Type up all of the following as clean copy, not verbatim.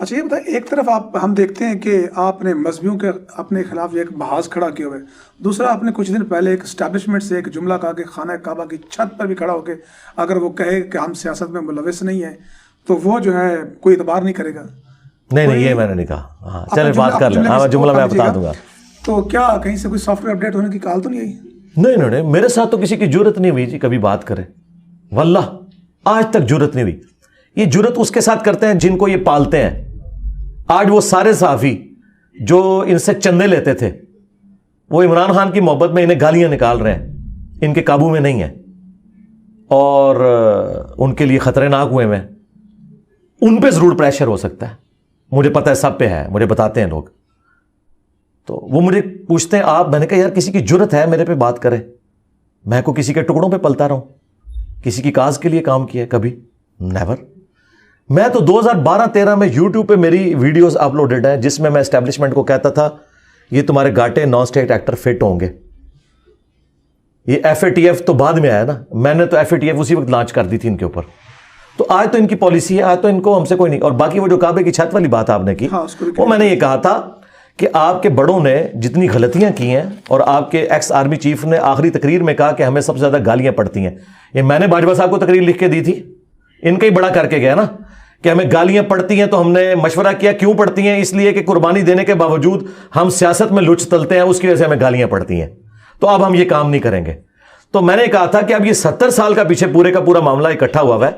اچھا یہ بتائیں، ایک طرف ہم دیکھتے ہیں کہ آپ نے مذہبیوں کے اپنے خلاف ایک محاذ کھڑا کیا ہوا ہے، دوسرا آپ نے کچھ دن پہلے ایک اسٹیبلشمنٹ سے ایک جملہ کہا کہ خانہ کعبہ کی چھت پر بھی کھڑا ہو کے اگر وہ کہے کہ ہم سیاست میں ملوث نہیں ہیں تو وہ جو ہے کوئی اعتبار نہیں کرے گا. نہیں یہ میں نے نہیں کہا. ہاں چلے بات کر لیں. ہاں جملہ میں بتا دوں گا. تو کیا کہیں سے کوئی سافٹ ویئر اپڈیٹ ہونے کی کال تو نہیں آئی؟ نہیں میرے ساتھ تو کسی کی جرت نہیں ہوئی جی کبھی بات کرے. واللہ آج تک جرت نہیں ہوئی. یہ جرت اس کے ساتھ کرتے ہیں جن کو یہ پالتے ہیں. آج وہ سارے صحافی جو ان سے چندے لیتے تھے وہ عمران خان کی محبت میں انہیں گالیاں نکال رہے ہیں، ان کے قابو میں نہیں ہیں اور ان کے لیے خطرناک ہوئے ہیں. ان پہ ضرور پریشر ہو سکتا ہے، مجھے پتہ ہے سب پہ ہے، مجھے بتاتے ہیں لوگ. تو وہ مجھے پوچھتے ہیں آپ، میں نے کہا یار کسی کی جرت ہے میرے پہ بات کرے؟ میں کو کسی کے ٹکڑوں پہ پلتا رہا ہوں؟ کسی کی کاز کے لیے کام کیا ہے کبھی؟ نیور. میں تو 2012-13 میں یوٹیوب پہ میری ویڈیوز اپلوڈڈ ہیں جس میں میں اسٹیبلشمنٹ کو کہتا تھا یہ تمہارے گاٹے نان اسٹیٹ ایکٹر فٹ ہوں گے. یہ FATF تو بعد میں آیا نا، میں نے تو FATF اسی وقت لانچ کر دی تھی ان کے اوپر. تو آج تو ان کی پالیسی ہے، آج تو ان کو ہم سے کوئی نہیں. اور باقی وہ جو کعبے کی چھت والی بات آپ نے کی، وہ میں نے یہ کہا تھا کہ آپ کے بڑوں نے جتنی غلطیاں کی ہیں اور آپ کے ایکس آرمی چیف نے آخری تقریر میں کہا کہ ہمیں سب سے زیادہ گالیاں پڑتی ہیں. یہ میں نے باجوہ صاحب کو تقریر لکھ کے دی تھی، ان کا ہی بڑا کر کے گیا نا کہ ہمیں گالیاں پڑتی ہیں. تو ہم نے مشورہ کیا کیوں پڑتی ہیں؟ اس لیے کہ قربانی دینے کے باوجود ہم سیاست میں لچ تلتے ہیں، اس کی وجہ سے ہمیں گالیاں پڑتی ہیں. تو اب ہم یہ کام نہیں کریں گے. تو میں نے کہا تھا کہ اب یہ 70 سال کا پیچھے پورے کا پورا معاملہ اکٹھا ہوا ہے.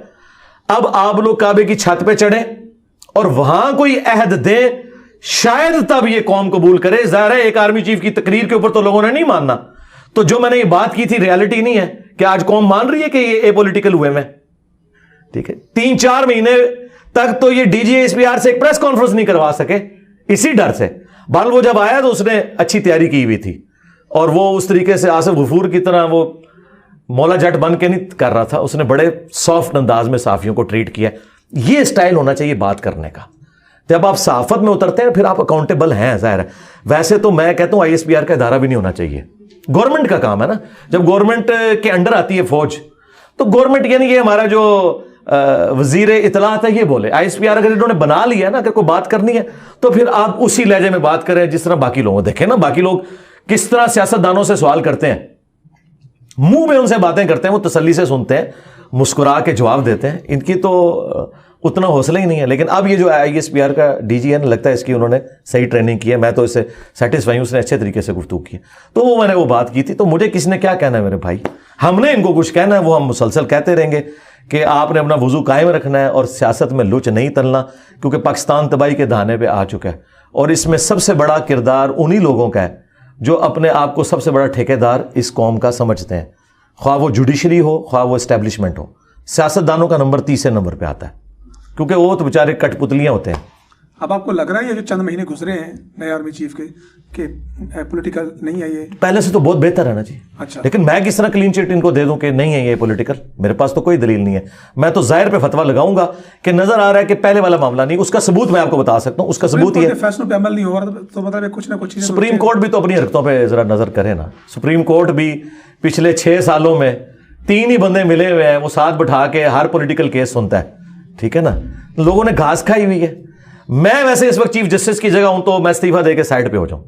اب آپ لوگ کعبے کی چھت پہ چڑھیں اور وہاں کوئی عہد دیں، شاید تب یہ قوم قبول کرے. ظاہر ہے ایک آرمی چیف کی تقریر کے اوپر تو لوگوں نے نہیں ماننا. تو جو میں نے یہ بات کی تھی ریالٹی نہیں ہے کہ آج قوم مان رہی ہے کہ یہ اے پولیٹیکل ہوئے میں. ٹھیک ہے، 3-4 مہینے تک تو یہ DGA-SPR سے ایک پریس کانفرنس نہیں کروا سکے اسی ڈر سے. بال وہ جب آیا تو اس نے اچھی تیاری کی ہوئی تھی اور وہ اس طریقے سے آصف غفور کی طرح وہ مولا جٹ بن کے نہیں کر رہا تھا. اس نے بڑے سافٹ انداز میں صحافیوں کو ٹریٹ کیا. یہ سٹائل ہونا چاہیے بات کرنے کا. جب آپ صحافت میں اترتے ہیں پھر آپ اکاؤنٹیبل ہیں. ظاہر ہے ویسے تو میں کہتا ہوں ISPR کا ادارہ بھی نہیں ہونا چاہیے. گورنمنٹ کا کام ہے نا. جب گورنمنٹ کے انڈر آتی ہے فوج تو گورنمنٹ یعنی کہ ہمارا جو وزیر اطلاعات ہے یہ بولے. ISPR اگر انہوں نے بنا لیا نا، اگر کوئی بات کرنی ہے تو پھر آپ اسی لہجے میں بات کریں جس طرح باقی لوگوں. دیکھیں نا باقی لوگ کس طرح سیاست دانوں سے سوال کرتے ہیں، منہ میں ان سے باتیں کرتے ہیں، وہ تسلی سے سنتے ہیں، مسکرا کے جواب دیتے ہیں. ان کی تو اتنا حوصلہ ہی نہیں ہے. لیکن اب یہ جو ISPR کا DG ہے، لگتا ہے اس کی انہوں نے صحیح ٹریننگ کی ہے. میں تو اس سے سیٹسفائی ہوں، اس نے اچھے طریقے سے گفتگو کی. تو وہ میں نے وہ بات کی تھی. تو مجھے کسی نے کیا کہنا ہے میرے بھائی؟ ہم نے ان کو کچھ کہنا ہے وہ ہم مسلسل کہتے رہیں گے کہ آپ نے اپنا وضو قائم رکھنا ہے اور سیاست میں لچ نہیں تلنا، کیونکہ پاکستان تباہی کے دہانے پہ آ چکا ہے. اور اس میں سب سے بڑا کردار انہی لوگوں کا ہے جو اپنے آپ کو سب سے بڑا ٹھیکیدار اس قوم کا سمجھتے ہیں، خواہ وہ جوڈیشری ہو خواہ وہ اسٹیبلشمنٹ ہو. سیاستدانوں کا نمبر 30 نمبر پہ آتا ہے کیونکہ وہ تو بیچارے کٹ پتلیاں ہوتے ہیں. اب آپ کو لگ رہا ہے یہ جو چند مہینے گزرے ہیں نئے آرمی چیف کے کہ پولیٹیکل نہیں ہے یہ؟ پہلے سے تو بہت بہتر ہے نا جی. اچھا، لیکن میں کس طرح کلین چٹ ان کو دے دوں کہ نہیں ہے یہ پولیٹیکل؟ میرے پاس تو کوئی دلیل نہیں ہے. میں تو ظاہر پہ فتویٰ لگاؤں گا کہ نظر آ رہا ہے کہ پہلے والا معاملہ نہیں. اس کا ثبوت میں آپ کو بتا سکتا ہوں. اس کا ثبوت یہ فیصلوں پہ عمل نہیں ہو رہا تو مطلب کچھ نہ کچھ. سپریم کورٹ بھی تو اپنی حرکتوں پہ ذرا نظر کرے نا. سپریم کورٹ بھی پچھلے 6 سالوں میں 3 ہی بندے ملے ہوئے ہیں، وہ ساتھ بٹھا کے ہر پولیٹیکل کیس سنتا ہے. ٹھیک ہے نا، لوگوں نے گھاس کھائی ہوئی ہے. میں ویسے اس وقت چیف جسٹس کی جگہ ہوں تو میں استعفیٰ دے کے سائڈ پہ ہو جاؤں.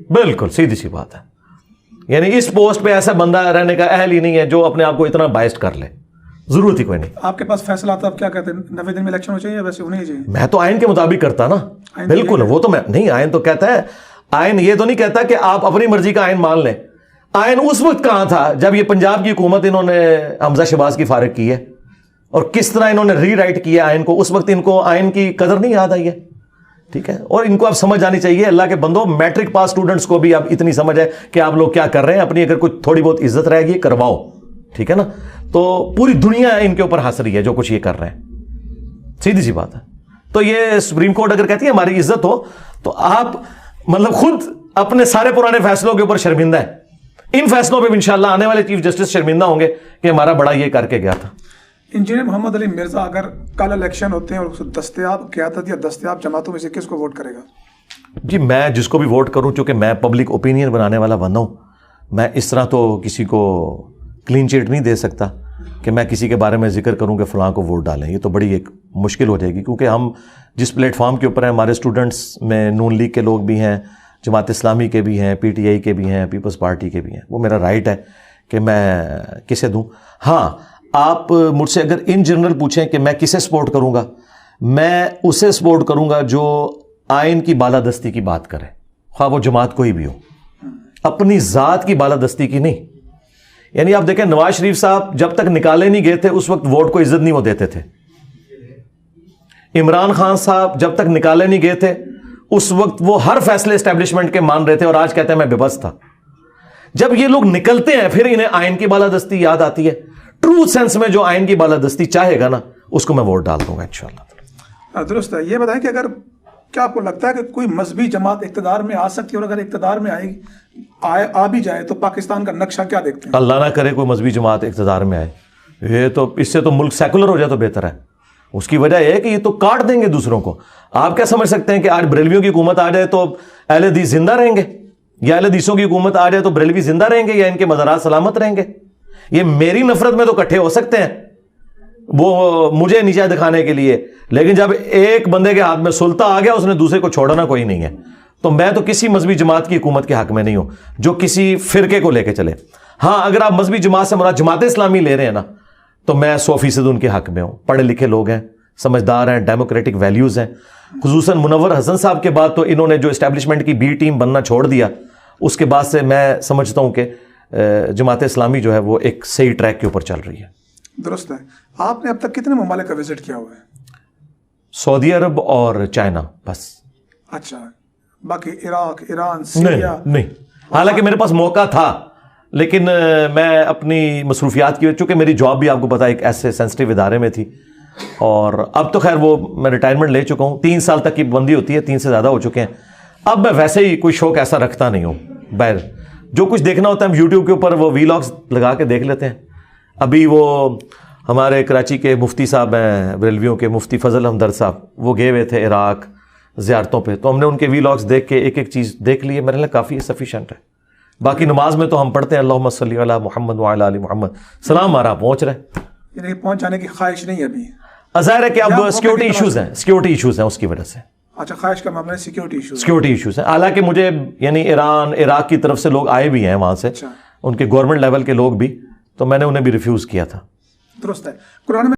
بالکل سیدھی سی بات ہے. یعنی اس پوسٹ پہ ایسا بندہ رہنے کا اہل ہی نہیں ہے جو اپنے آپ کو اتنا بائسڈ کر لے. ضرورت ہی کوئی نہیں. آپ کے پاس فیصلہ آتا ہے، آپ کیا کہتے ہیں 90 دن میں الیکشن ہو چاہیے یا ویسے ہونے ہی چاہیے؟ میں تو آئین کے مطابق کرتا نا. بالکل وہ تو میں نہیں. آئین تو کہتا ہے، آئین یہ تو نہیں کہتا کہ آپ اپنی مرضی کا آئین مان لیں. آئین اس وقت کہاں تھا جب یہ پنجاب کی حکومت انہوں نے حمزہ شہباز کی فارغ کی ہے اور کس طرح انہوں نے ری رائٹ کیا آئین کو. اس وقت ان کو آئین کی قدر نہیں یاد آئی ہے. ٹھیک ہے، اور ان کو اب سمجھ آنی چاہیے. اللہ کے بندوں، میٹرک پاس اسٹوڈنٹس کو بھی اب اتنی سمجھ ہے کہ آپ لوگ کیا کر رہے ہیں. اپنی اگر کوئی تھوڑی بہت عزت رہے گی کرواؤ. ٹھیک ہے نا. تو پوری دنیا ان کے اوپر ہنس رہی ہے جو کچھ یہ کر رہے ہیں. سیدھی سی بات ہے. تو یہ سپریم کورٹ اگر کہتی ہے ہماری عزت ہو تو آپ مطلب خود اپنے سارے پرانے فیصلوں کے اوپر شرمندہ ہیں. ان فیصلوں پہ انشاءاللہ آنے والے چیف جسٹس شرمندہ ہوں گے کہ ہمارا بڑا یہ کر کے گیا تھا. انجینئر محمد علی مرزا اگر کل الیکشن ہوتے ہیں اور دستیاب قیادت یا دستیاب جماعتوں میں سے کس کو ووٹ کرے گا؟ جی میں جس کو بھی ووٹ کروں، چونکہ میں پبلک اوپینین بنانے والا بندہ ہوں، میں اس طرح تو کسی کو کلین چٹ نہیں دے سکتا. کہ میں کسی کے بارے میں ذکر کروں کہ فلاں کو ووٹ ڈالیں، یہ تو بڑی ایک مشکل ہو جائے گی، کیونکہ ہم جس پلیٹ فارم کے اوپر ہیں ہمارے اسٹوڈنٹس میں نون لیگ کے لوگ بھی ہیں، جماعت اسلامی کے بھی ہیں، پی ٹی آئی کے بھی ہیں، پیپلز پارٹی کے بھی ہیں، وہ میرا رائٹ ہے کہ میں کسے دوں۔ ہاں آپ مجھ سے اگر ان جنرل پوچھیں کہ میں کسے سپورٹ کروں گا، میں اسے سپورٹ کروں گا جو آئین کی بالادستی کی بات کرے، خواہ وہ جماعت کوئی بھی ہو، اپنی ذات کی بالادستی کی نہیں۔ یعنی آپ دیکھیں نواز شریف صاحب جب تک نکالے نہیں گئے تھے اس وقت ووٹ کو عزت نہیں وہ دیتے تھے، عمران خان صاحب جب تک نکالے نہیں گئے تھے اس وقت وہ ہر فیصلے اسٹیبلشمنٹ کے مان رہے تھے، اور آج کہتے ہیں میں بے بس تھا۔ جب یہ لوگ نکلتے ہیں پھر انہیں آئین کی بالادستی یاد آتی ہے۔ ٹرو سینس میں جو آئین کی بالادستی چاہے گا نا اس کو میں ووٹ ڈال دوں گا انشاءاللہ۔ درست ہے۔ یہ بتائیں کہ اگر کیا آپ کو لگتا ہے کہ کوئی مذہبی جماعت اقتدار میں آ سکتی ہے، اور اگر اقتدار میں آ بھی جائے تو پاکستان کا نقشہ کیا دیکھتے ہیں؟ اللہ نہ کرے کوئی مذہبی جماعت اقتدار میں آئے، یہ تو اس سے تو ملک سیکولر ہو جائے تو بہتر ہے۔ اس کی وجہ یہ ہے کہ یہ تو کاٹ دیں گے دوسروں کو۔ آپ کیا سمجھ سکتے ہیں کہ آج بریلویوں کی حکومت آ جائے تو اہل حدیث زندہ رہیں گے، یا اہل حدیثوں کی حکومت آ جائے تو بریلوی زندہ رہیں گے، یا ان کے مزارات سلامت رہیں گے؟ یہ میری نفرت میں تو اکٹھے ہو سکتے ہیں وہ مجھے نیچا دکھانے کے لیے، لیکن جب ایک بندے کے ہاتھ میں سلطہ آ گیا اس نے دوسرے کو چھوڑنا کوئی نہیں ہے۔ تو میں تو کسی مذہبی جماعت کی حکومت کے حق میں نہیں ہوں جو کسی فرقے کو لے کے چلے۔ ہاں اگر آپ مذہبی جماعت سے مراد جماعت اسلامی لے رہے ہیں نا تو میں 100% ان کے حق میں ہوں۔ پڑھے لکھے لوگ ہیں، سمجھدار ہیں، ڈیموکریٹک ویلیوز ہیں۔ خصوصاً منور حسن صاحب کے بعد تو انہوں نے جو اسٹیبلشمنٹ کی بی ٹیم بننا چھوڑ دیا، اس کے بعد سے میں سمجھتا ہوں کہ جماعت اسلامی جو ہے وہ ایک صحیح ٹریک کے اوپر چل رہی ہے۔ درست ہے۔ آپ نے اب تک کتنے ممالک کا وزٹ کیا ہوا ہے؟ سعودی عرب اور چائنا بس۔ اچھا، باقی عراق، ایران، سیریا؟ نہیں، حالانکہ میرے پاس موقع تھا لیکن میں اپنی مصروفیات کی وجہ، چونکہ میری جاب بھی آپ کو پتا ایک ایسے سینسٹیو ادارے میں تھی، اور اب تو خیر وہ میں ریٹائرمنٹ لے چکا ہوں، 3 سال تک کی پابندی ہوتی ہے، 3 سے زیادہ ہو چکے ہیں۔ اب میں ویسے ہی کوئی شوق ایسا رکھتا نہیں ہوں، بہر جو کچھ دیکھنا ہوتا ہے ہم یوٹیوب کے اوپر وہ ویلاگز لگا کے دیکھ لیتے ہیں۔ ابھی وہ ہمارے کراچی کے مفتی صاحب ہیں بریلویوں کے، مفتی فضل ہمدرد صاحب، وہ گئے ہوئے تھے عراق زیارتوں پہ، تو ہم نے ان کے ویلاگز دیکھ کے ایک ایک چیز دیکھ لی ہے، میرے لیے کافی سفیشینٹ ہے۔ باقی نماز میں تو ہم پڑھتے ہیں اللہم صلی علی محمد وعلی آل محمد، سلام ہمارا پہنچ رہے ہیں، یعنی پہنچ جانے کی خواہش نہیں ہے ابھی؟ ظاہر ہے کہ اب سیکورٹی ایشوز ہیں اس کی وجہ سے۔ اچھا، خواہش کا معاملہ ہے، سیکورٹی ایشوز ہیں۔ حالانکہ مجھے یعنی ایران عراق کی طرف سے لوگ آئے بھی ہیں وہاں سے، ان کے گورنمنٹ لیول کے لوگ بھی، تو میں نے انہیں بھی ریفیوز کیا تھا۔ درست ہے۔ قرآن میں